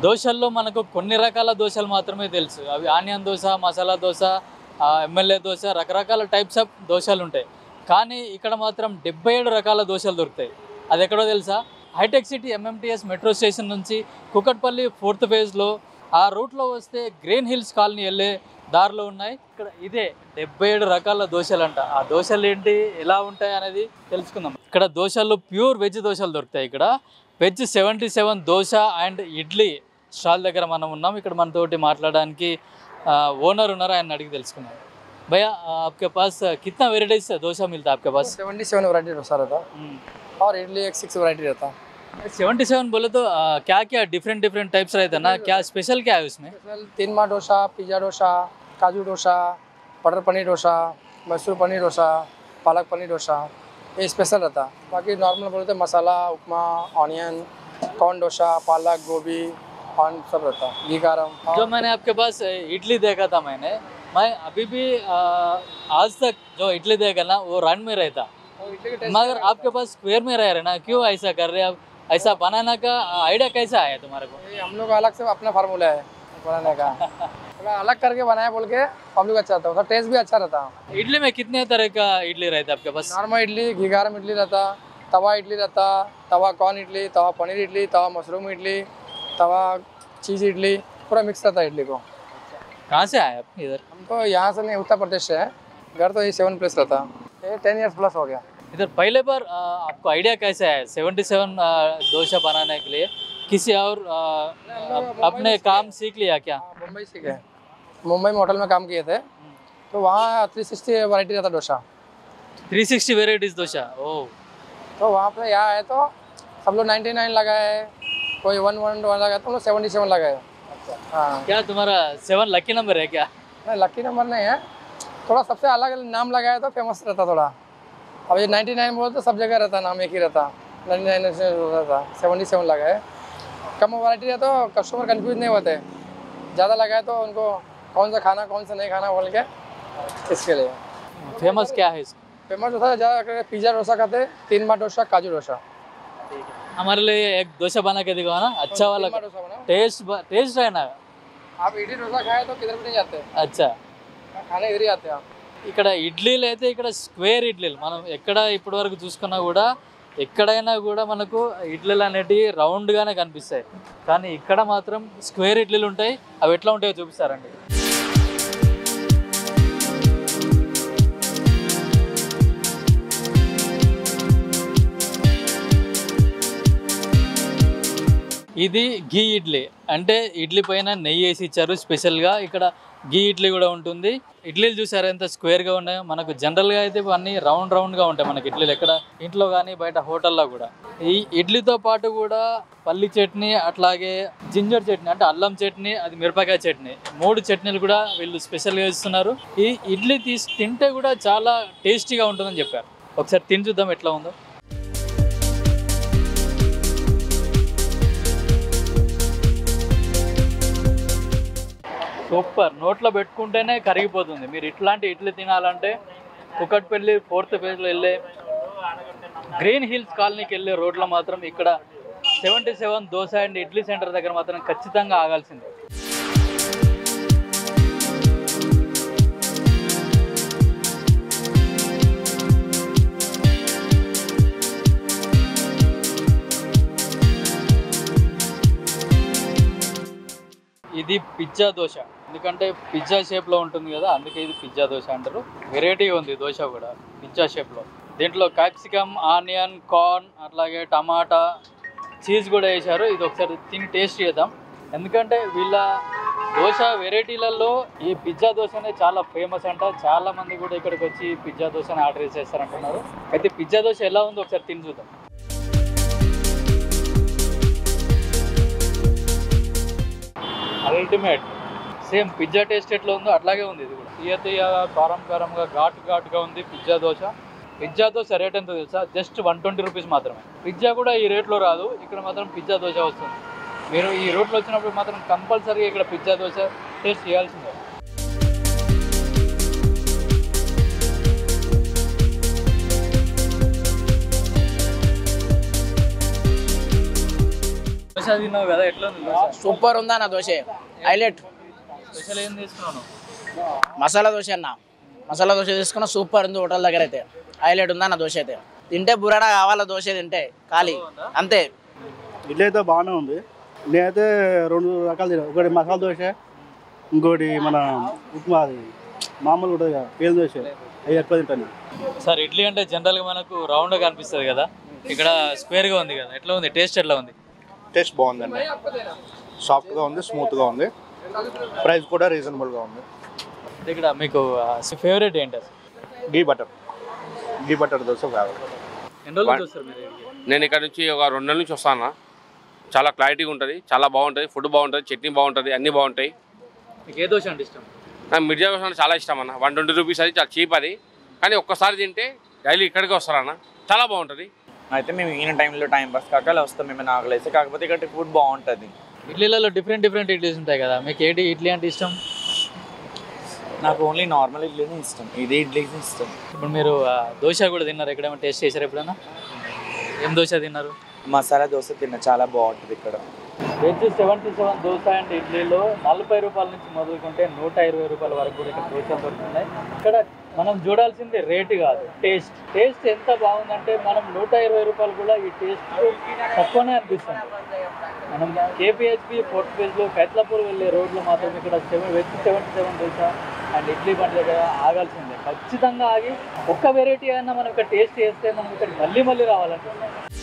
దోశల్లో మనకు కొన్ని రకాల దోశలు మాత్రమే తెలుసు. అవి ఆనియన్ దోశ, మసాలా దోశ, ఎమ్మెల్యే దోశ, రకరకాల టైప్స్ ఆఫ్ దోశలు ఉంటాయి. కానీ ఇక్కడ మాత్రం 77 రకాల దోశలు దొరుకుతాయి. అది ఎక్కడో తెలుసా? Hitech City MMTS metro station నుంచి కుకట్పల్లి 4th ఫేజ్లో ఆ రూట్లో వస్తే గ్రీన్ హిల్స్ కాలనీ వెళ్ళే దారిలో ఉన్నాయి. ఇక్కడ ఇదే 77 రకాల దోశలు అంట. ఆ దోశలు ఏంటి, ఎలా ఉంటాయి అనేది తెలుసుకుందాం. ఇక్కడ దోశలు ప్యూర్ వెజ్ దోశలు దొరుకుతాయి. ఇక్కడ veg 77 dosa and idli stall దగ్గర మనం ఉన్నాం. ఇక్కడ మనతోటి మాట్లాడడానికి ఓనర్ ఉన్నారు, ఆయన అడిగి తెలుసుకున్నాం. भैया आपके पास कितना वेराइटीज डोसा मिलता है आपके पास? 77 वैरायटी डोसा रहता और इडली एक 6 वैरायटी रहता. 77 बोले तो क्या क्या डिफरेंट टाइप्स रहता है ना, क्या स्पेशल क्या है उसमें? स्पेशल 3 माह डोसा, पिज़्ज़ा डोसा, काजू डोसा, बटर पनीर डोसा, मैसूर पनीर डोसा, पालक पनीर डोसा, ये स्पेशल रहता. बाकी नॉर्मल बोले तो मसाला, उपमा, ऑनियन, कॉर्न डोसा, पालक, गोभी और सब रहता. घी गरम. जो मैंने आपके पास इडली देखा था, मैं अभी भी आज तक जो इडली देखा ना वो रन में रहता, मगर आपके पास स्क्वायर में रह रहे ना, क्यों ऐसा कर रहे आप? ऐसा बनाने का आइडिया कैसा आया तुम्हारे को? हम लोग अलग से अपना फार्मूला है बनाने का. थोड़ा अलग करके बनाया बोल के पब्लिक अच्छा रहता, उसका टेस्ट भी अच्छा रहता. इडली में कितने तरह का इडली रहता है आपके पास? नॉर्मल इडली, घी गरम इडली रहता, तवा इडली रहता, तवा कॉर्न इडली, तवा पनीर इडली, तवा मशरूम इडली, तवा चीज़ इडली, पूरा मिक्स रहता है इडली को. कहाँ से आए आप इधर? हम तो यहाँ से नहीं, उत्तर प्रदेश से है. घर तो ये 7 प्लस रहता, ये 10 ईयर्स प्लस हो गया. इधर पहले बार आपको आइडिया कैसे है 77 डोसा बनाने के लिए? किसी और अपने काम सीख लिया क्या? मुंबई सीखे, मुंबई में होटल में काम किए थे, तो वहाँ 360 वैरायटी रहता डोसा. 360 वेराइटीज डोसा. ओह, तो वहाँ पे यहाँ आए तो सब लोग 99 लगाए, कोई 111 लगाए, तो हम लोग 77 लगाए. हाँ, क्या तुम्हारा 7 लकी नंबर है क्या? नहीं लकी नंबर नहीं है, थोड़ा सबसे अलग नाम लगाया तो फेमस रहता थोड़ा. अब ये 99 बोलते तो सब जगह रहता, नाम एक ही रहता. 99 से रहता, 77 लगाए. कम वैरायटी है तो कस्टमर कंफ्यूज नहीं होते. ज़्यादा लगाए तो उनको कौन सा खाना कौन सा नहीं खाना बोल के, इसके लिए. फेमस क्या है इसका? फेमस डोसा ज़्यादा करके पिज़्ज़ा डोसा खाते, 3 माह डोसा, काजू डोसा. हमारे लिए एक डोसा बना के दिखाओ ना, अच्छा वाला. 3 माह डोसा बनाओ. टेस्ट है ना. आप इडली डोसा खाए तो किधर भी नहीं जाते, अच्छा, खाने इधर ही आते आप. ఇక్కడ ఇడ్లీలు అయితే ఇక్కడ స్క్వేర్ ఇడ్లీలు మనం ఎక్కడ ఇప్పటి వరకు చూసుకున్నా కూడా ఎక్కడైనా కూడా మనకు ఇడ్లీలు అనేటివి రౌండ్గానే కనిపిస్తాయి, కానీ ఇక్కడ మాత్రం స్క్వేర్ ఇడ్లీలు ఉంటాయి. అవి ఎట్లా ఉంటాయో చూపిస్తారండి. ఇది ఘీ ఇడ్లీ, అంటే ఇడ్లీ పైన నెయ్యి వేసి ఇచ్చారు స్పెషల్గా. ఇక్కడ ఘీ ఇడ్లీ కూడా ఉంటుంది. ఇడ్లీలు చూసారు ఎంత స్క్వేర్గా ఉన్నాయో. మనకు జనరల్గా అయితే అన్నీ రౌండ్గా ఉంటాయి మనకి ఇడ్లీలు, ఎక్కడ ఇంట్లో కానీ బయట హోటల్లో కూడా. ఈ ఇడ్లీతో పాటు కూడా పల్లి చట్నీ, అట్లాగే జింజర్ చట్నీ అంటే అల్లం చట్నీ, అది మిరపకాయ చట్నీ, 3 చట్నీలు కూడా వీళ్ళు స్పెషల్గా ఇస్తున్నారు. ఈ ఇడ్లీ తింటే కూడా చాలా టేస్టీగా ఉంటుందని చెప్పారు. ఒకసారి తిని చూద్దాం ఎట్లా ఉందో. సూపర్, నోట్లో పెట్టుకుంటేనే కరిగిపోతుంది. మీరు ఇట్లాంటి ఇడ్లీ తినాలంటే కుకట్పల్లి 4th ఫేజ్లో వెళ్ళే గ్రీన్ హిల్స్ కాలనీకి వెళ్ళే రోడ్లో మాత్రం ఇక్కడ 77 దోశ అండ్ ఇడ్లీ సెంటర్ దగ్గర మాత్రం ఖచ్చితంగా ఆగాల్సిందే. ఇది పిజ్జా దోశ, ఎందుకంటే పిజ్జా షేప్లో ఉంటుంది కదా, అందుకే ఇది పిజ్జా దోశ అంటారు. వెరైటీగా ఉంది దోశ కూడా పిజ్జా షేప్లో. దీంట్లో క్యాప్సికమ్, ఆనియన్, కార్న్, అట్లాగే టమాటా, చీజ్ కూడా వేశారు. ఇది ఒకసారి తిని టేస్ట్ చేద్దాం, ఎందుకంటే వీళ్ళ దోశ వెరైటీలలో ఈ పిజ్జా దోశనే చాలా ఫేమస్ అంట. చాలా మంది కూడా ఇక్కడికి వచ్చి పిజ్జా దోశని ఆర్డర్ చేస్తారంటున్నారు. అయితే పిజ్జా దోశ ఎలా ఉందో ఒకసారి తిని చూద్దాం. అల్టిమేట్, సేమ్ పిజ్జా టేస్ట్ ఎట్లా ఉందో అట్లాగే ఉంది. ఇది కూడా తీయగా కారంగా ఘాటుగా ఉంది pizza dosa. Pizza dosa rate ఎంతో తెలుసా? జస్ట్ 120 రూపీస్ మాత్రమే. పిజ్జా కూడా ఈ రేట్లో రాదు, ఇక్కడ మాత్రం పిజ్జా దోశ వస్తుంది. మీరు ఈ రూట్లో వచ్చినప్పుడు మాత్రం కంపల్సరీగా ఇక్కడ పిజ్జా దోశ టేస్ట్ చేయాల్సిందే. దోశ తిన్నావు కదా, ఎట్లా ఉంది దోశ? సూపర్ ఉందా అన్న దోశ, హైలైట్. స్పెషల్ ఏం తీసుకున్నాను? మసాలా దోశ అన్న, మసాలా దోశ తీసుకున్నా, సూపర్ ఉంది. హోటల్ దగ్గర అయితే హైలైట్ ఉందా అన్న దోశ అయితే. తింటే బురాడా కావాలా దోశ తింటే, ఖాళీ అంతే. ఇడ్లీ అయితే బాగానే ఉంది. నేనైతే 2 రకాలు తిన్నాను. ఒకటి మసాలా దోశ, ఇంకోటి మన ఉప్మా, అది మామూలు ఉంటుంది కదా పేరు దోశ, అవి ఎక్కువ తింటాను. సార్ ఇడ్లీ అంటే జనరల్గా మనకు రౌండ్గా అనిపిస్తుంది కదా, ఇక్కడ స్క్వేర్గా ఉంది కదా, ఎట్లా ఉంది టేస్ట్? ఎట్లా ఉంది? టేస్ట్ బాగుందండి, సాఫ్ట్గా ఉంది, స్మూత్గా ఉంది, ప్రైస్ కూడా రీజనబుల్గా ఉంది. ఇక్కడ మీకు ఫేవరెట్ ఏంటి? గీ బటర్ దోశ ఫేవరెట్. ఎన్ని రోజులు చూస్తారు మీరు ఇక్కడికి? నేను ఇక్కడ నుంచి ఒక 2 నెలల నుంచి వస్తాను. చాలా క్లారిటీగా ఉంటుంది, చాలా బాగుంటుంది, ఫుడ్ బాగుంటుంది, చట్నీ బాగుంటుంది, అన్నీ బాగుంటాయి. మీకు ఏ దోశ అంటే ఇష్టం? నాకు మిర్జా దోశ అంటే చాలా ఇష్టం అన్న. 120 రూపీస్, అది చాలా చీప్ అది. కానీ ఒక్కసారి తింటే డైలీ ఇక్కడికి వస్తారన్న, చాలా బాగుంటుంది. అయితే మేము ఈయన టైంలో టైం పాస్ కాక వస్తాం మేము నాగలేసి, కాకపోతే ఇక్కడ ఫుడ్ బాగుంటుంది. ఇడ్లీలలో డిఫరెంట్ ఇడ్లీస్ ఉంటాయి కదా, మీకు ఏంటి ఇడ్లీ అంటే ఇష్టం? నాకు ఓన్లీ నార్మల్ ఇడ్లీనే ఇష్టం, ఇదే ఇడ్లీనే ఇష్టం. ఇప్పుడు మీరు దోశ కూడా తిన్నారు, ఎక్కడేమో టేస్ట్ చేశారు ఎప్పుడైనా? ఏం దోశ తిన్నారు? మసాలా దోశ తిన్న, చాలా బాగుంటుంది ఇక్కడ. వెజ్ 77 దోశ అండ్ ఇడ్లీలో 40 రూపాయల నుంచి మొదలుకుంటే 120 రూపాయల వరకు కూడా ఇక్కడ దోశలు దొరుకుతున్నాయి. ఇక్కడ మనం చూడాల్సింది రేటు కాదు, టేస్ట్ ఎంత బాగుందంటే మనం 120 రూపాయలు కూడా ఈ టేస్ట్ తక్కువనే అనిపిస్తుంది. మనం కేపీహెచ్పి ఫోర్త్ ఫేజ్లో కైతలాపూర్ వెళ్ళే రోడ్లో మాత్రం ఇక్కడ వెజ్ 77 దోశ అండ్ ఇడ్లీ బండి దగ్గర ఆగాల్సిందే. ఖచ్చితంగా ఆగి ఒక్క వెరైటీ అయినా మనం ఇక్కడ టేస్ట్ చేస్తే మనం ఇక్కడ మళ్ళీ రావాలనిపిస్తుంది.